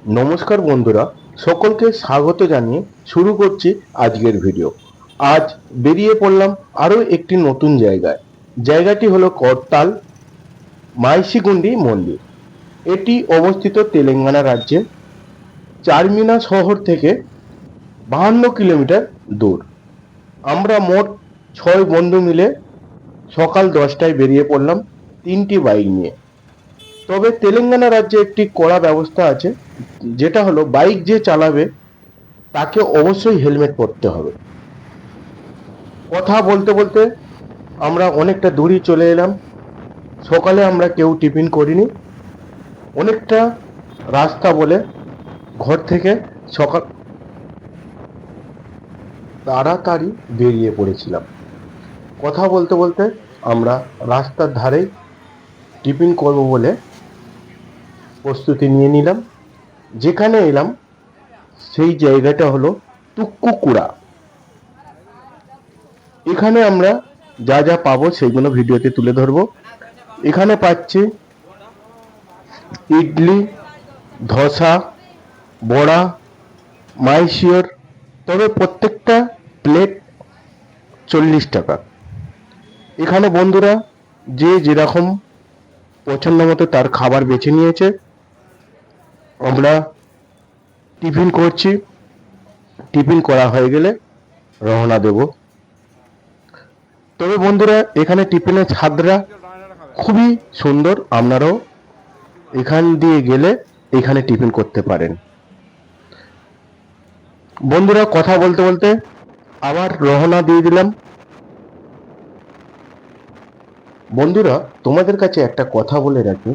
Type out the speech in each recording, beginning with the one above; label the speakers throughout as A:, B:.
A: নমস্কার বন্ধুরা, সকলকে স্বাগত জানিয়ে শুরু করছি আজকের ভিডিও। আজ বেরিয়ে পড়লাম আরও একটি নতুন জায়গায়। জায়গাটি হলো করতাল মাইশিগুন্ডি মন্দির। এটি অবস্থিত তেলেঙ্গানা রাজ্যে চারমিনা শহর থেকে 52 কিলোমিটার দূর। আমরা মোট 6 বন্ধু মিলে সকাল 10টায় বেরিয়ে পড়লাম 3টি বাইক নিয়ে। তবে তেলেঙ্গানা রাজ্যে একটি কড়া ব্যবস্থা আছে, যেটা হলো বাইক যে চালাবে তাকে অবশ্যই হেলমেট পরতে হবে। কথা বলতে বলতে আমরা অনেকটা দূরই চলে এলাম। সকালে আমরা কেউ টিফিন করিনি, অনেকটা রাস্তা বলে ঘর থেকে সকাল তাড়াতাড়ি বেরিয়ে পড়েছিলাম। কথা বলতে বলতে আমরা রাস্তার ধারেই টিফিন করব বলে প্রস্তুতি নিয়ে নিলাম। যেখানে এলাম সেই জায়গাটা হলো তুক্কুকুড়া। এখানে আমরা যা যা পাবো সেগুলো ভিডিওতে তুলে ধরবো। এখানে পাচ্ছি ইডলি, ধোসা, বড়া, মাইশিওর। তবে প্রত্যেকটা প্লেট 40 টাকা। এখানে বন্ধুরা যে যেরকম পছন্দ মতো তার খাবার বেছে নিয়েছে। আমরা টিফিন করছি, টিফিন করা হয়ে গেলে রওনা দেব। তবে বন্ধুরা এখানে টিফিনের ছাদরা খুবই সুন্দর। আপনারাও এখান দিয়ে গেলে এখানে টিফিন করতে পারেন। বন্ধুরা কথা বলতে বলতে আবার রওনা দিয়ে দিলাম। বন্ধুরা তোমাদের কাছে একটা কথা বলে রাখি,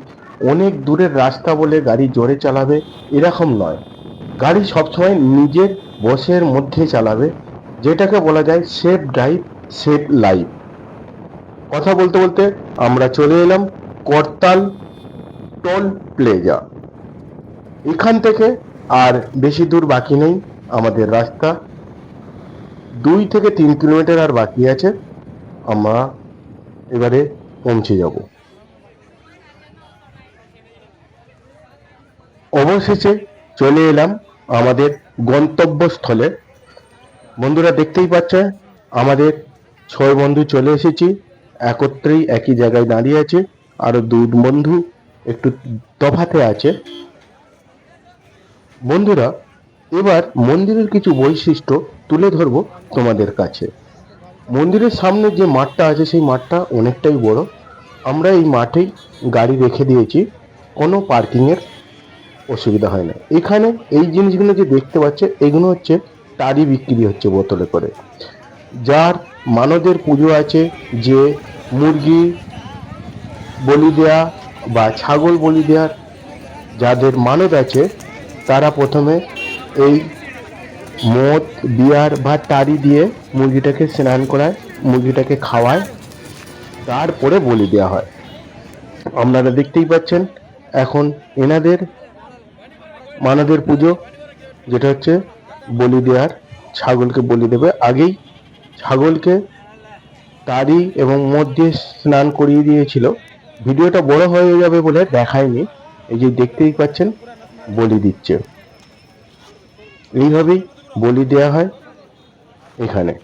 A: অনেক দূরের রাস্তা বলে গাড়ি জোরে চালাবে এরকম নয়। গাড়ি সবসময় নিজের বশের মধ্যে চালাবে, যেটাকে বলা যায় সেফ ড্রাইভ সেফ লাইফ। কথা বলতে বলতে আমরা চলে এলাম করতাল টোল প্লাজা। এখান থেকে আর বেশি দূর বাকি নেই আমাদের রাস্তা। 2 থেকে 3 কিলোমিটার আর বাকি আছে, আমরা এবারে পৌঁছে যাব। অবশেষে চলে এলাম আমাদের গন্তব্যস্থলে। বন্ধুরা দেখতেই পাচ্ছেন আমাদের 6 বন্ধু চলে এসেছি, একত্রেই একই জায়গায় দাঁড়িয়ে আছে। আরো 2 বন্ধু একটু তফাতে আছে। বন্ধুরা এবার মন্দিরের কিছু বৈশিষ্ট্য তুলে ধরবো তোমাদের কাছে। মন্দিরের সামনে যে মাঠটা আছে সেই মাঠটা অনেকটাই বড়। আমরা এই মাঠেই গাড়ি রেখে দিয়েছি, কোনো পার্কিংয়ের অসুবিধা হয় না। এখানে এই জিনিসগুলো যে দেখতে পাচ্ছে এগুলো হচ্ছে তারই বিক্রি হচ্ছে বোতলে করে। যার মানদের পুজো আছে, যে মুরগি বলি দেয়া বা ছাগল বলি দেওয়ার যাদের মানত আছে, তারা প্রথমে এই মদ বিয়ার বা টারি দিয়ে মুরগিটাকে স্নান করায়, মুরগিটাকে খাওয়ায়, তারপরে বলি দেওয়া হয়। আপনারা দেখতেই পাচ্ছেন এখন এনাদের মানদের পুজো, যেটা হচ্ছে বলি দেওয়ার। ছাগলকে বলি দেবে, আগেই ছাগলকে তারি এবং মদ দিয়ে স্নান করিয়ে দিয়েছিল। ভিডিওটা বড় হয়ে যাবে বলে দেখায়নি। এই যে দেখতেই পাচ্ছেন বলি দিচ্ছে। এইভাবেই বলি দেওয়া হয় এখানে।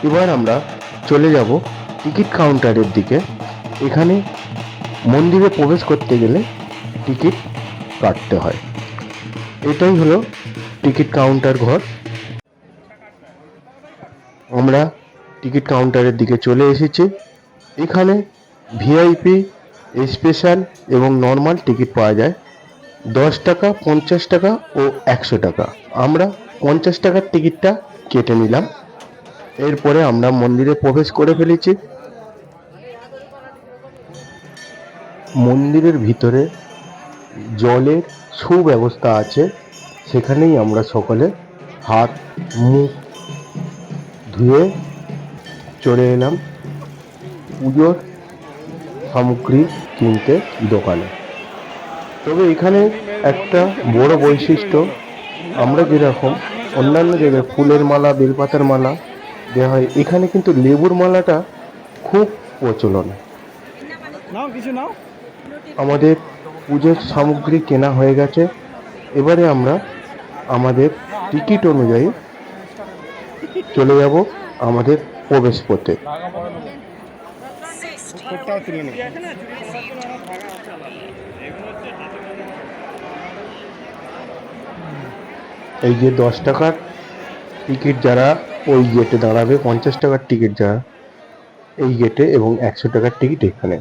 A: এবার আমরা চলে যাব টিকিট কাউন্টারের দিকে। এখানে মন্দিরে প্রবেশ করতে গেলে টিকিট কাটতে হয়। এটাই হলো টিকিট কাউন্টার ঘর। আমরা টিকিট কাউন্টারের দিকে চলে এসেছি। এখানে ভিআইপি, স্পেশাল এবং নর্মাল টিকিট পাওয়া যায়। 10 টাকা, 50 টাকা ও 100 টাকা। আমরা 50 টাকার টিকিটটা কেটে নিলাম। এরপরে আমরা মন্দিরে প্রবেশ করে ফেলেছি। মন্দিরের ভিতরে জলের সুব্যবস্থা আছে, সেখানেই আমরা সকলে হাত মুখ ধুয়ে চলে এলাম পুজোর সামগ্রী কিনতে দোকানে। তবে এখানে একটা বড় বৈশিষ্ট্য, আমরা যেরকম অন্যান্য জায়গায় ফুলের মালা, বেলপাতার মালা দেওয়া হয়, এখানে কিন্তু লেবুর মালাটা খুব প্রচলন। আমাদের পুজোর সামগ্রী কেনা হয়ে গেছে। এবারে আমরা আমাদের টিকিট অনুযায়ী চলে যাব আমাদের প্রবেশ পথে। এই যে 10 টাকার টিকিট যারা ওই গেটে দাঁড়াবে, 50 টাকার টিকিট যারা এই গেটে, এবং 100 টাকার টিকিট এখানে।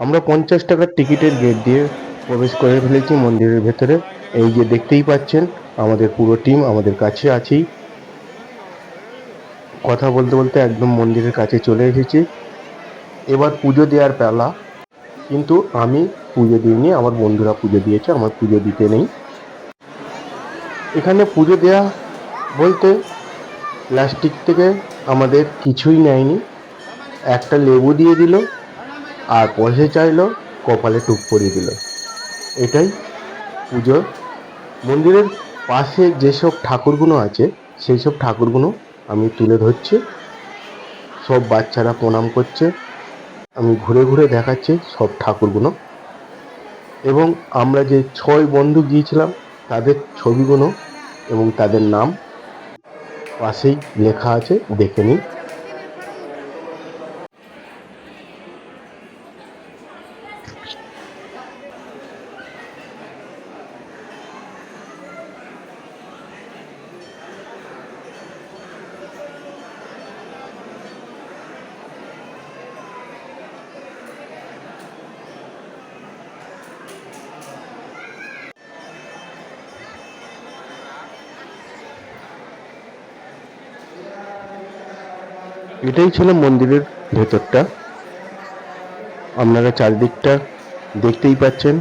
A: আমরা 50 টাকার টিকিটের গেট দিয়ে প্রবেশ করে ফেলেছি মন্দিরের ভেতরে। এই যে দেখতেই পাচ্ছেন আমাদের পুরো টিম আমাদের কাছে আছেই। কথা বলতে বলতে একদম মন্দিরের কাছে চলে এসেছি। এবার পুজো দেওয়ার পালা, কিন্তু আমি পুজো দিইনি, আমার বন্ধুরা পুজো দিয়েছে, আমার পুজো দিতে নেই। এখানে পুজো দেওয়া বলতে প্লাস্টিক থেকে আমাদের কিছুই নেয়নি, একটা লেবু দিয়ে দিল আর পয়সা চাইলো, কপালে টুপ পরিয়ে দিল। এটাই পুজো। মন্দিরের পাশে যেসব ঠাকুরগুলো আছে সেই সব ঠাকুরগুলো আমি তুলে ধরছি, সব বাচ্চারা প্রণাম করছে, আমি ঘুরে ঘুরে দেখাচ্ছি সব ঠাকুরগুলো। এবং আমরা যে 6 বন্ধু গিয়েছিলাম তাদের ছবিগুলো এবং তাদের নাম পাশেই লেখা আছে, দেখে নিন। এটাই ছিল মন্দিরের ভেতরটা। আপনারা চারিদিকটা দেখতেই পাচ্ছেন,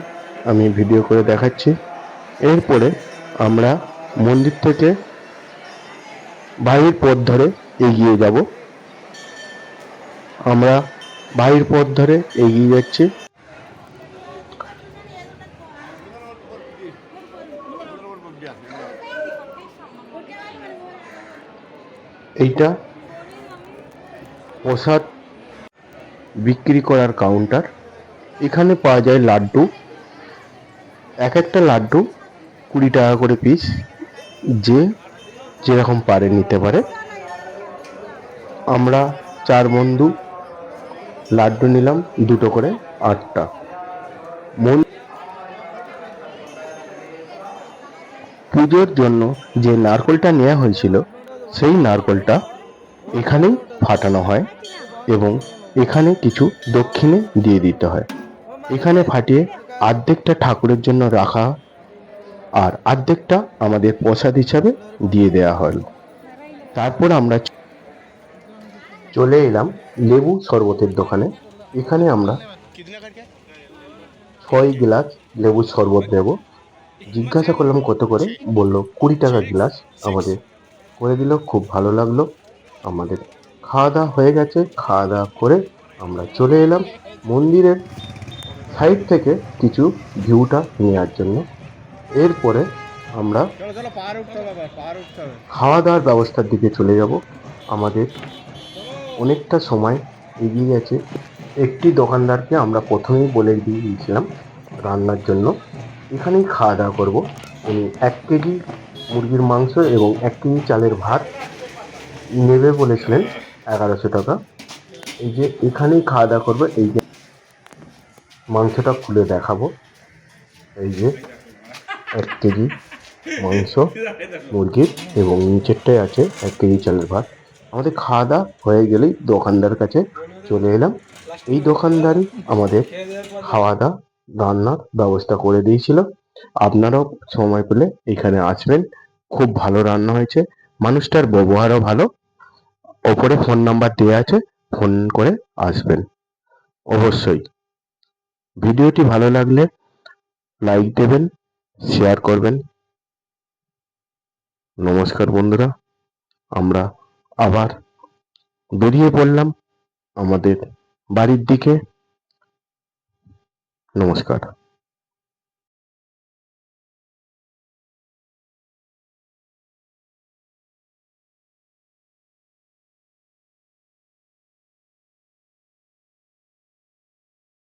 A: আমি ভিডিও করে দেখাচ্ছি। এরপরে আমরা মন্দির থেকে বাহির পথ ধরে এগিয়ে যাব। আমরা বাহির পথ ধরে এগিয়ে যাচ্ছি। এইটা প্রসাদ বিক্রি করার কাউন্টার। এখানে পাওয়া যায় লাড্ডু, এক একটা লাড্ডু 20 টাকা করে পিস, যে যেরকম পারে নিতে পারে। আমরা 4 বন্ধু লাড্ডু নিলাম 2টো করে 8টা। পুজোর জন্য যে নারকোলটা নেওয়া হয়েছিল সেই নারকোলটা এখানেই ফাটানো হয় এবং এখানে কিছু দক্ষিণে দিয়ে দিতে হয়। এখানে ফাটিয়ে অর্ধেকটা ঠাকুরের জন্য রাখা আর অর্ধেকটা আমাদের প্রসাদ হিসাবে দিয়ে দেওয়া হলো। তারপর আমরা চলে এলাম লেবু শরবতের দোকানে। এখানে আমরা 6 গ্লাস লেবু শরবত দেব। জিজ্ঞাসা করলাম কত করে, বললো 20 টাকা গ্লাস। আমাদের করে দিল, খুব ভালো লাগলো। আমাদের খাওয়া দাওয়া হয়ে গেছে। খাওয়া দাওয়া করে আমরা চলে এলাম মন্দিরের সাইড থেকে কিছু ভিউটা নেওয়ার জন্য। এরপরে আমরা খাওয়া দাওয়ার ব্যবস্থার দিকে চলে যাব। আমাদের অনেকটা সময় এগিয়ে গেছে। একটি দোকানদারকে আমরা প্রথমেই বলে দিয়ে দিয়েছিলাম রান্নার জন্য এখানেই খাওয়া দাওয়া করবো। উনি 1 কেজি মুরগির মাংস এবং 1 কেজি চালের ভাত নেবে বলেছিলেন, 1100 টাকা। এই যে এখানেই খাওয়া দাওয়া করবো। এই যে মাংসটা খুলে দেখাবো, এই যে 1 কেজি মাংস মুরগির এবং নিচেরটাই আছে 1 কেজি চালের ভাত। আমাদের খাওয়া দাওয়া হয়ে গেলেই দোকানদার কাছে চলে এলাম। এই দোকানদারই আমাদের খাওয়া দাওয়া রান্নার ব্যবস্থা করে দিয়েছিল। আপনারাও সময় পেলে এখানে আসবেন, খুব ভালো রান্না হয়েছে, মানুষটার ব্যবহারও ভালো। ওপরে ফোন নাম্বার দেওয়া আছে, ফোন করে আসবেন অবশ্যই। ভিডিওটি ভালো লাগলে লাইক দেবেন, শেয়ার করবেন। নমস্কার বন্ধুরা, আমরা আবার বেরিয়ে পড়লাম আমাদের বাড়ির দিকে। নমস্কার।